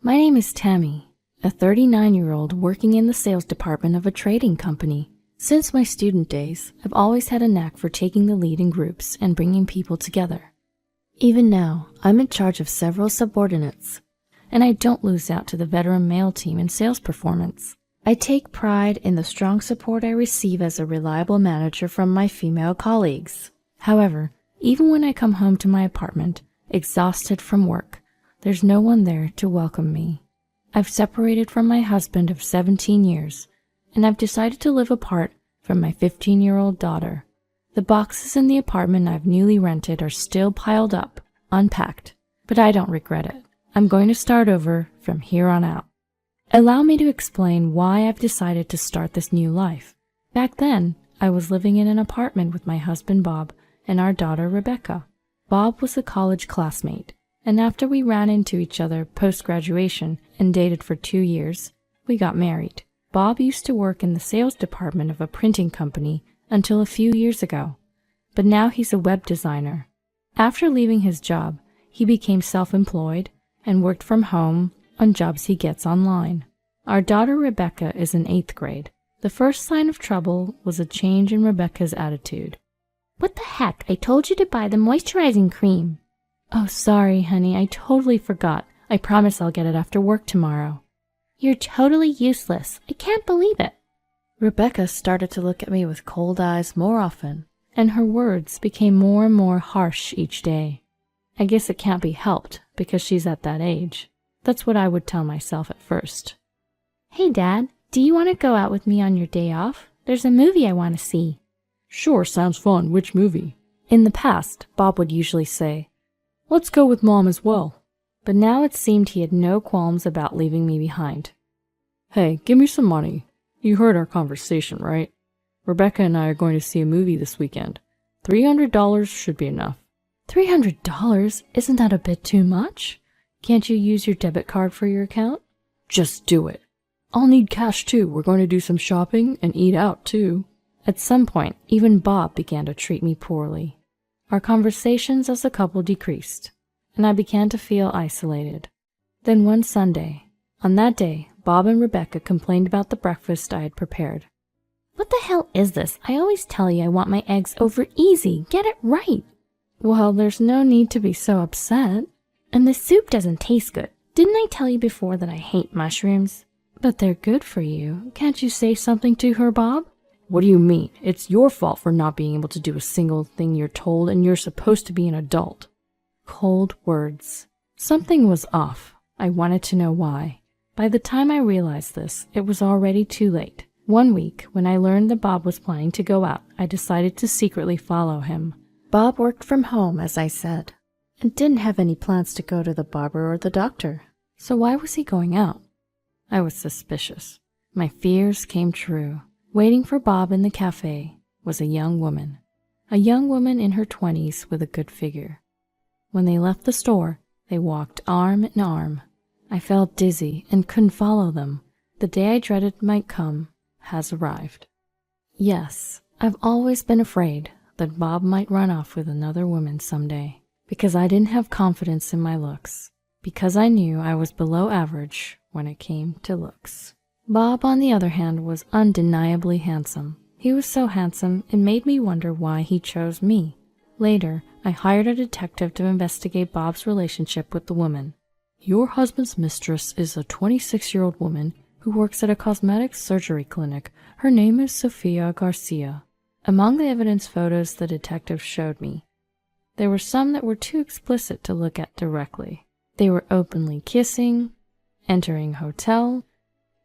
My name is Tammy, a 39-year-old working in the sales department of a trading company. Since my student days, I've always had a knack for taking the lead in groups and bringing people together. Even now, I'm in charge of several subordinates, and I don't lose out to the veteran male team in sales performance. I take pride in the strong support I receive as a reliable manager from my female colleagues. However, even when I come home to my apartment, exhausted from work, there's no one there to welcome me. I've separated from my husband of 17 years, and I've decided to live apart from my 15-year-old daughter. The boxes in the apartment I've newly rented are still piled up, unpacked, but I don't regret it. I'm going to start over from here on out. Allow me to explain why I've decided to start this new life. Back then, I was living in an apartment with my husband Bob and our daughter Rebecca. Bob was a college classmate, and after we ran into each other post-graduation and dated for 2 years, we got married. Bob used to work in the sales department of a printing company until a few years ago, but now he's a web designer. After leaving his job, he became self-employed and worked from home on jobs he gets online. Our daughter Rebecca is in 8th grade. The first sign of trouble was a change in Rebecca's attitude. What the heck? I told you to buy the moisturizing cream. Oh, sorry, honey. I totally forgot. I promise I'll get it after work tomorrow. You're totally useless. I can't believe it. Rebecca started to look at me with cold eyes more often, and her words became more and more harsh each day. I guess it can't be helped because she's at that age. That's what I would tell myself at first. Hey, Dad, do you want to go out with me on your day off? There's a movie I want to see. Sure, sounds fun. Which movie? In the past, Bob would usually say, Let's go with Mom as well. But now it seemed he had no qualms about leaving me behind. Hey, give me some money. You heard our conversation, right? Rebecca and I are going to see a movie this weekend. $300 should be enough. $300? Isn't that a bit too much? Can't you use your debit card for your account? Just do it. I'll need cash too. We're going to do some shopping and eat out too. At some point, even Bob began to treat me poorly. Our conversations as a couple decreased, and I began to feel isolated. Then one Sunday, on that day, Bob and Rebecca complained about the breakfast I had prepared. What the hell is this? I always tell you I want my eggs over easy. Get it right. Well, there's no need to be so upset. And the soup doesn't taste good. Didn't I tell you before that I hate mushrooms? But they're good for you. Can't you say something to her, Bob? What do you mean? It's your fault for not being able to do a single thing you're told, and you're supposed to be an adult. Cold words. Something was off. I wanted to know why. By the time I realized this, it was already too late. One week, when I learned that Bob was planning to go out, I decided to secretly follow him. Bob worked from home, as I said, and didn't have any plans to go to the barber or the doctor. So why was he going out? I was suspicious. My fears came true. Waiting for Bob in the cafe was a young woman in her 20s with a good figure. When they left the store, they walked arm in arm. I felt dizzy and couldn't follow them. The day I dreaded might come has arrived. Yes, I've always been afraid that Bob might run off with another woman someday, because I didn't have confidence in my looks, because I knew I was below average when it came to looks. Bob, on the other hand, was undeniably handsome. He was so handsome, it made me wonder why he chose me. Later, I hired a detective to investigate Bob's relationship with the woman. Your husband's mistress is a 26-year-old woman who works at a cosmetic surgery clinic. Her name is Sofia Garcia. Among the evidence photos the detective showed me, there were some that were too explicit to look at directly. They were openly kissing, entering a hotel,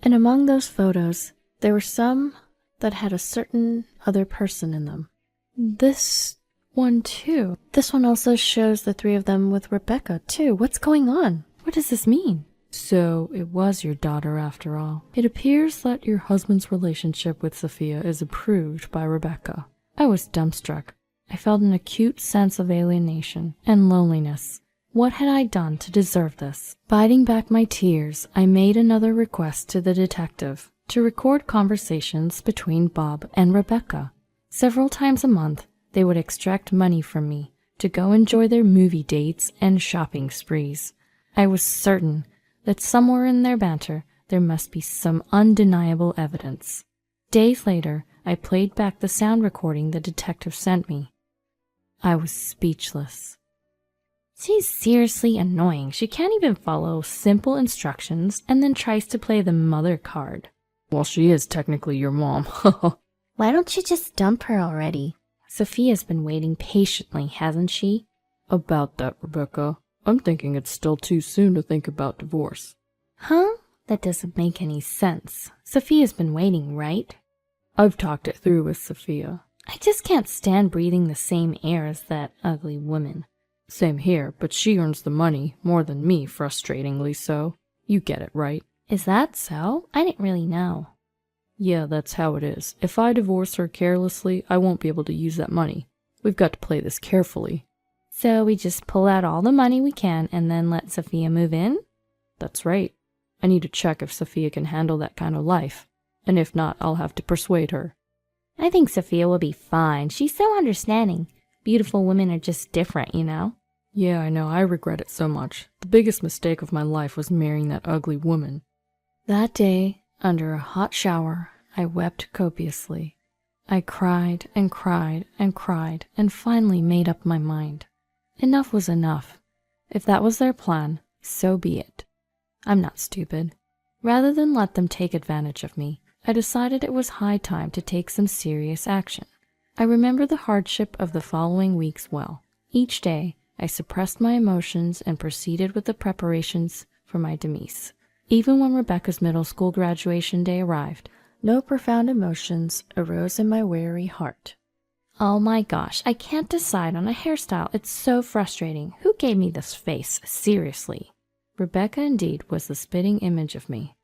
and among those photos, there were some that had a certain other person in them. This one, too. This one also shows the three of them with Rebecca, too. What's going on? What does this mean? So, it was your daughter after all. It appears that your husband's relationship with Sophia is approved by Rebecca. I was dumbstruck. I felt an acute sense of alienation and loneliness. What had I done to deserve this? Biting back my tears, I made another request to the detective to record conversations between Bob and Rebecca. Several times a month, they would extract money from me to go enjoy their movie dates and shopping sprees. I was certain that somewhere in their banter there must be some undeniable evidence. Days later, I played back the sound recording the detective sent me. I was speechless. She's seriously annoying. She can't even follow simple instructions and then tries to play the mother card. Well, she is technically your mom. Why don't you just dump her already? Sophia's been waiting patiently, hasn't she? About that, Rebecca, I'm thinking it's still too soon to think about divorce. Huh? That doesn't make any sense. Sophia's been waiting, right? I've talked it through with Sophia. I just can't stand breathing the same air as that ugly woman. Same here, but she earns the money more than me, frustratingly so. You get it, right? Is that so? I didn't really know. Yeah, that's how it is. If I divorce her carelessly, I won't be able to use that money. We've got to play this carefully. So we just pull out all the money we can and then let Sophia move in? That's right. I need to check if Sophia can handle that kind of life. And if not, I'll have to persuade her. I think Sophia will be fine. She's so understanding. Beautiful women are just different, you know? Yeah, I know. I regret it so much. The biggest mistake of my life was marrying that ugly woman. That day, under a hot shower, I wept copiously. I cried and cried and cried and finally made up my mind. Enough was enough. If that was their plan, so be it. I'm not stupid. Rather than let them take advantage of me, I decided it was high time to take some serious action. I remember the hardship of the following weeks well. Each day, I suppressed my emotions and proceeded with the preparations for my demise. Even when Rebecca's middle school graduation day arrived, no profound emotions arose in my weary heart. Oh my gosh, I can't decide on a hairstyle. It's so frustrating. Who gave me this face? Seriously. Rebecca indeed was the spitting image of me.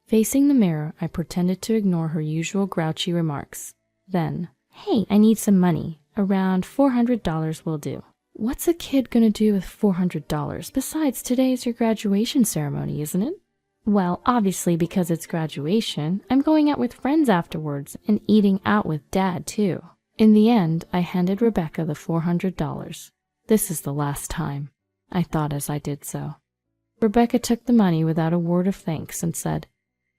Facing the mirror, I pretended to ignore her usual grouchy remarks. Then, "Hey, I need some money. Around $400 will do." "What's a kid gonna do with $400? Besides, today is your graduation ceremony, isn't it?" Well, obviously because it's graduation, I'm going out with friends afterwards and eating out with Dad too. In the end, I handed Rebecca the $400. "This is the last time," I thought as I did so. Rebecca took the money without a word of thanks and said,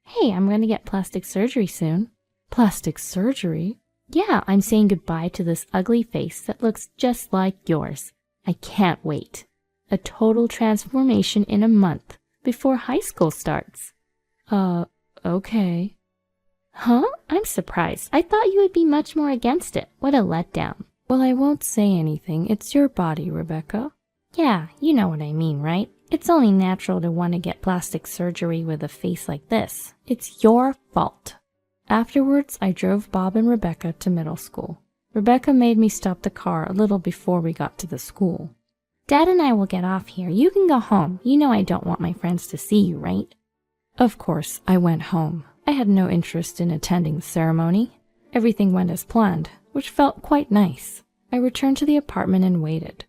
"Hey, I'm going to get plastic surgery soon." "Plastic surgery?" "Yeah, I'm saying goodbye to this ugly face that looks just like yours. I can't wait. A total transformation in a month before high school starts." Okay. Huh? I'm surprised. I thought you would be much more against it. What a letdown. Well, I won't say anything. It's your body, Rebecca. Yeah, you know what I mean, right? It's only natural to want to get plastic surgery with a face like this. It's your fault. Afterwards, I drove Bob and Rebecca to middle school. Rebecca made me stop the car a little before we got to the school. "Dad and I will get off here. You can go home. You know I don't want my friends to see you, right?" Of course, I went home. I had no interest in attending the ceremony. Everything went as planned, which felt quite nice. I returned to the apartment and waited.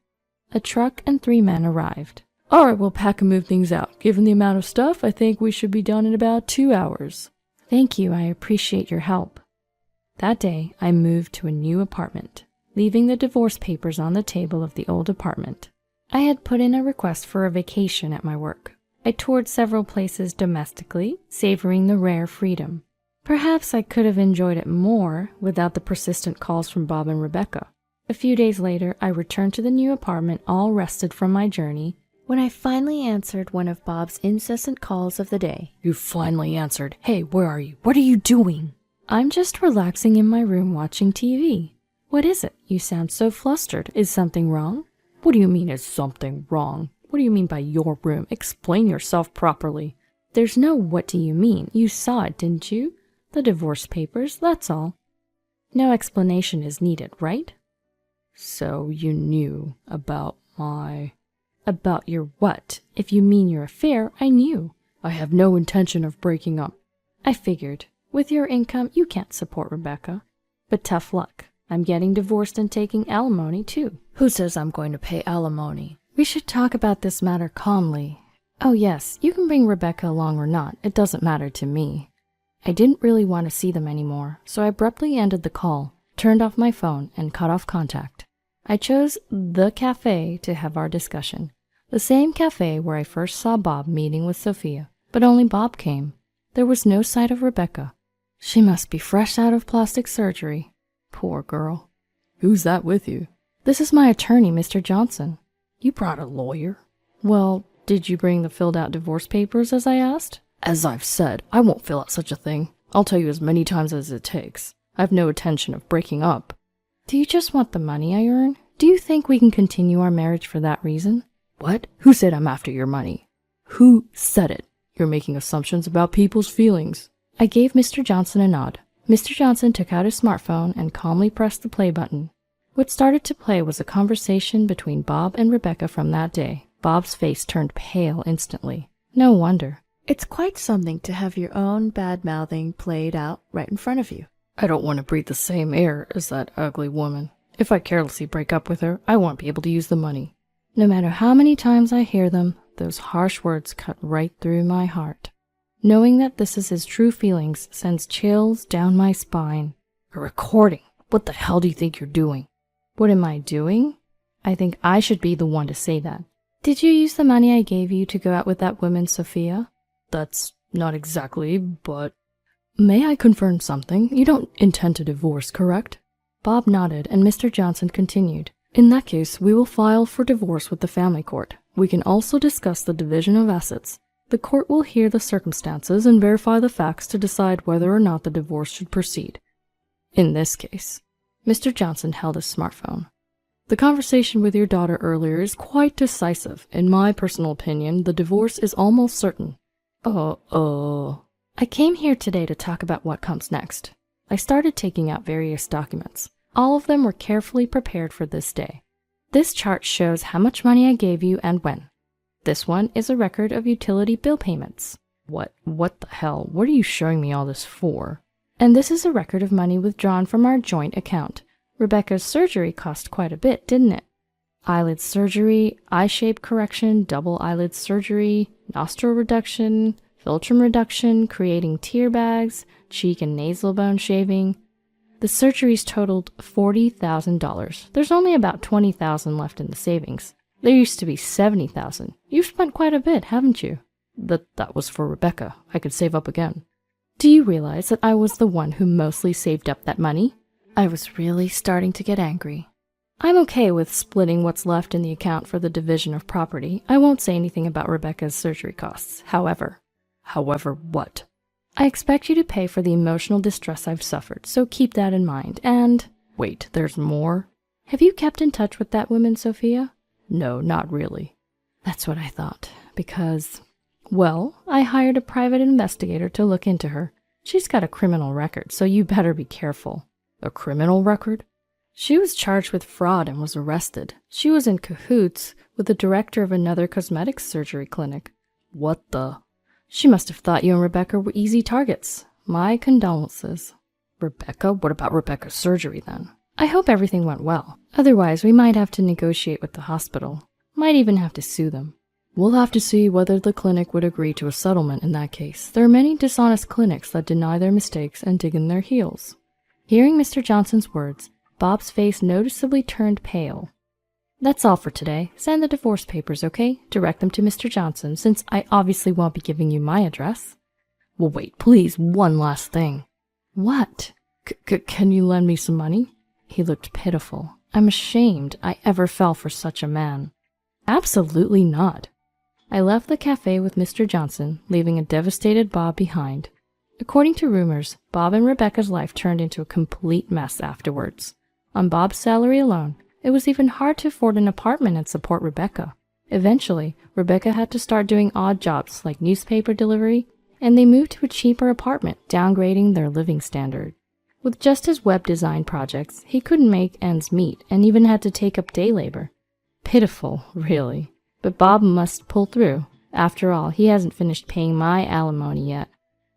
A truck and 3 men arrived. "All right, we'll pack and move things out. Given the amount of stuff, I think we should be done in about 2 hours." "Thank you, I appreciate your help." That day, I moved to a new apartment, leaving the divorce papers on the table of the old apartment. I had put in a request for a vacation at my work. I toured several places domestically, savoring the rare freedom. Perhaps I could have enjoyed it more without the persistent calls from Bob and Rebecca. A few days later, I returned to the new apartment all rested from my journey when I finally answered one of Bob's incessant calls of the day. "You finally answered. Hey, where are you? What are you doing?" "I'm just relaxing in my room watching TV. What is it? You sound so flustered. Is something wrong?" "What do you mean is something wrong? What do you mean by your room? Explain yourself properly." "There's no what do you mean. You saw it, didn't you? The divorce papers, that's all. No explanation is needed, right?" "So you knew about my..." "About your what? If you mean your affair, I knew." "I have no intention of breaking up." "I figured. With your income, you can't support Rebecca. But tough luck. I'm getting divorced and taking alimony, too." "Who says I'm going to pay alimony?" "We should talk about this matter calmly. Oh yes, you can bring Rebecca along or not. It doesn't matter to me." I didn't really want to see them anymore, so I abruptly ended the call, turned off my phone, and cut off contact. I chose the cafe to have our discussion. The same cafe where I first saw Bob meeting with Sophia, but only Bob came. There was no sight of Rebecca. She must be fresh out of plastic surgery. Poor girl. Who's that with you? This is my attorney, Mr. Johnson. You brought a lawyer? Well, did you bring the filled-out divorce papers as I asked? As I've said, I won't fill out such a thing. I'll tell you as many times as it takes. I have no intention of breaking up. Do you just want the money I earn? Do you think we can continue our marriage for that reason? What? Who said I'm after your money? Who said it? You're making assumptions about people's feelings. I gave Mr. Johnson a nod. Mr. Johnson took out his smartphone and calmly pressed the play button. What started to play was a conversation between Bob and Rebecca from that day. Bob's face turned pale instantly. No wonder. It's quite something to have your own bad-mouthing played out right in front of you. I don't want to breathe the same air as that ugly woman. If I carelessly break up with her, I won't be able to use the money. No matter how many times I hear them, those harsh words cut right through my heart. Knowing that this is his true feelings sends chills down my spine. A recording? What the hell do you think you're doing? What am I doing? I think I should be the one to say that. Did you use the money I gave you to go out with that woman, Sophia? That's not exactly, but... May I confirm something? You don't intend to divorce, correct? Bob nodded, and Mr. Johnson continued. In that case, we will file for divorce with the family court. We can also discuss the division of assets. The court will hear the circumstances and verify the facts to decide whether or not the divorce should proceed. In this case, Mr. Johnson held his smartphone. The conversation with your daughter earlier is quite decisive. In my personal opinion, the divorce is almost certain. I came here today to talk about what comes next. I started taking out various documents. All of them were carefully prepared for this day. This chart shows how much money I gave you and when. This one is a record of utility bill payments. What the hell? What are you showing me all this for? And this is a record of money withdrawn from our joint account. Rebecca's surgery cost quite a bit, didn't it? Eyelid surgery, eye shape correction, double eyelid surgery, nostril reduction, philtrum reduction, creating tear bags, cheek and nasal bone shaving. The surgeries totaled $40,000. There's only about $20,000 left in the savings. There used to be $70,000. You've spent quite a bit, haven't you? That was for Rebecca. I could save up again. Do you realize that I was the one who mostly saved up that money? I was really starting to get angry. I'm okay with splitting what's left in the account for the division of property. I won't say anything about Rebecca's surgery costs. However, what? I expect you to pay for the emotional distress I've suffered, so keep that in mind, and... Wait, there's more? Have you kept in touch with that woman, Sophia? No, not really. That's what I thought, because... Well, I hired a private investigator to look into her. She's got a criminal record, so you better be careful. A criminal record? She was charged with fraud and was arrested. She was in cahoots with the director of another cosmetic surgery clinic. What the... She must have thought you and Rebecca were easy targets. My condolences. Rebecca? What about Rebecca's surgery then? I hope everything went well. Otherwise, we might have to negotiate with the hospital. Might even have to sue them. We'll have to see whether the clinic would agree to a settlement in that case. There are many dishonest clinics that deny their mistakes and dig in their heels. Hearing Mr. Johnson's words, Bob's face noticeably turned pale. That's all for today. Send the divorce papers, okay? Direct them to Mr. Johnson, since I obviously won't be giving you my address. Well, wait, please, one last thing. What? Can you lend me some money? He looked pitiful. I'm ashamed I ever fell for such a man. Absolutely not. I left the cafe with Mr. Johnson, leaving a devastated Bob behind. According to rumors, Bob and Rebecca's life turned into a complete mess afterwards. On Bob's salary alone, it was even hard to afford an apartment and support Rebecca. Eventually, Rebecca had to start doing odd jobs like newspaper delivery, and they moved to a cheaper apartment, downgrading their living standard. With just his web design projects, he couldn't make ends meet and even had to take up day labor. Pitiful, really. But Bob must pull through. After all, he hasn't finished paying my alimony yet.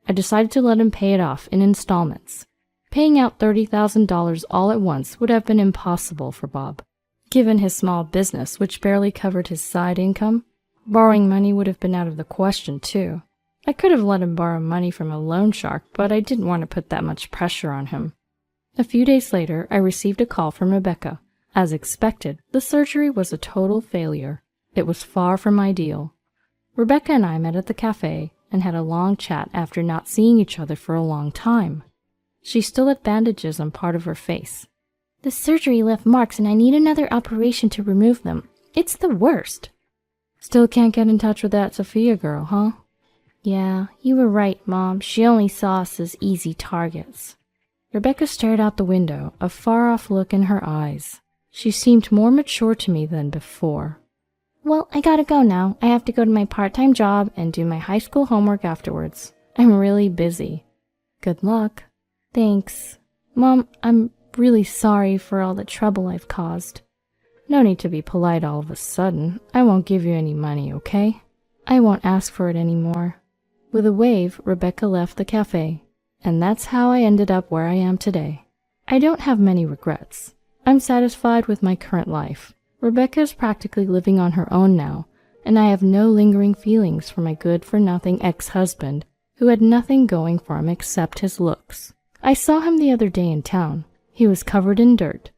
I decided to let him pay it off in installments. Paying out $30,000 all at once would have been impossible for Bob. Given his small business, which barely covered his side income, borrowing money would have been out of the question, too. I could have let him borrow money from a loan shark, but I didn't want to put that much pressure on him. A few days later, I received a call from Rebecca. As expected, the surgery was a total failure. It was far from ideal. Rebecca and I met at the cafe and had a long chat after not seeing each other for a long time. She still had bandages on part of her face. The surgery left marks and I need another operation to remove them. It's the worst. Still can't get in touch with that Sophia girl, huh? Yeah, you were right, Mom. She only saw us as easy targets. Rebecca stared out the window, a far-off look in her eyes. She seemed more mature to me than before. Well, I gotta go now. I have to go to my part-time job and do my high school homework afterwards. I'm really busy. Good luck. Thanks. Mom, I'm really sorry for all the trouble I've caused. No need to be polite all of a sudden. I won't give you any money, okay? I won't ask for it anymore. With a wave, Rebecca left the cafe, and that's how I ended up where I am today. I don't have many regrets. I'm satisfied with my current life. Rebecca is practically living on her own now, and I have no lingering feelings for my good-for-nothing ex-husband who had nothing going for him except his looks. I saw him the other day in town. He was covered in dirt,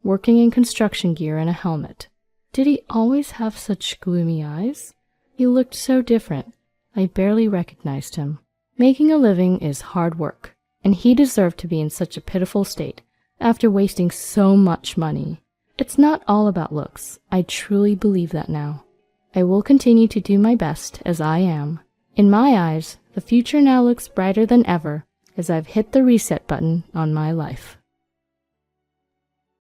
working in construction gear and a helmet. Did he always have such gloomy eyes? He looked so different. I barely recognized him. Making a living is hard work, and he deserved to be in such a pitiful state after wasting so much money. It's not all about looks. I truly believe that now. I will continue to do my best as I am. In my eyes, the future now looks brighter than ever as I've hit the reset button on my life.